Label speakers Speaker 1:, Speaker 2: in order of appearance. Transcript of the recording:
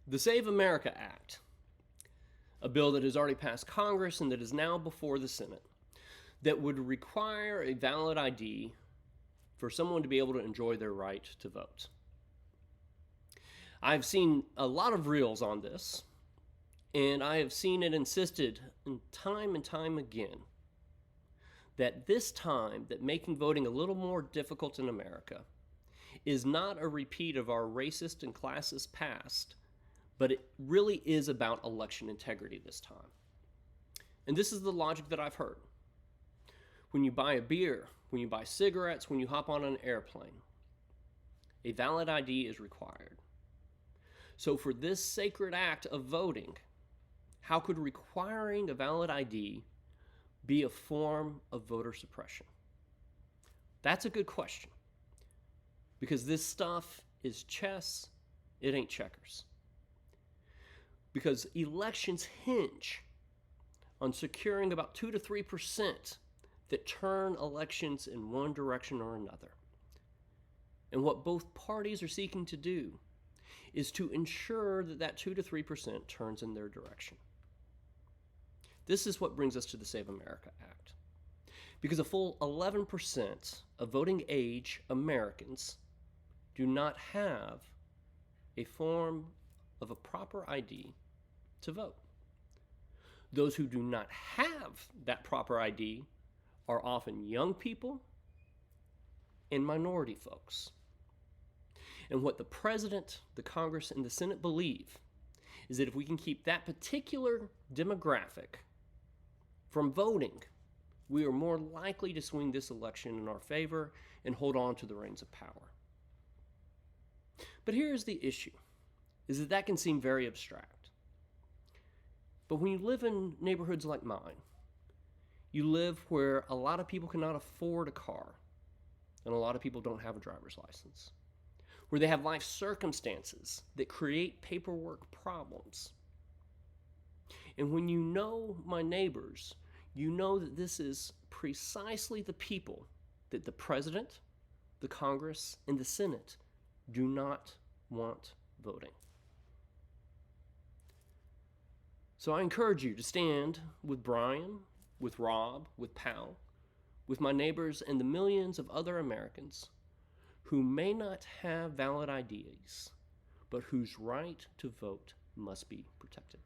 Speaker 1: The Save America Act, a bill that has already passed Congress and that is now before the Senate, that would require a valid ID for someone to be able to enjoy their right to vote. I've seen a lot of reels on this, and I have seen it insisted time and time again that this time that making voting a little more difficult in America is not a repeat of our racist and classist past, but it really is about election integrity this time. And this is the logic that I've heard. When you buy a beer, when you buy cigarettes, when you hop on an airplane, a valid ID is required. So for this sacred act of voting, how could requiring a valid ID be a form of voter suppression? That's a good question. Because this stuff is chess, it ain't checkers. Because elections hinge on securing about 2 to 3% that turn elections in one direction or another. And what both parties are seeking to do is to ensure that that 2 to 3% turns in their direction. This is what brings us to the Save America Act. Because a full 11% of voting age Americans do not have a form of a proper ID to vote. Those who do not have that proper ID are often young people and minority folks. And what the President, the Congress, and the Senate believe is that if we can keep that particular demographic from voting, we are more likely to swing this election in our favor and hold on to the reins of power. But here's the issue, is that can seem very abstract. But when you live in neighborhoods like mine, you live where a lot of people cannot afford a car, and a lot of people don't have a driver's license, where they have life circumstances that create paperwork problems. And when you know my neighbors, you know that this is precisely the people that the President, the Congress, and the Senate do not want voting. So I encourage you to stand with Brian, with Rob, with Pal, with my neighbors and the millions of other Americans who may not have valid IDs, but whose right to vote must be protected.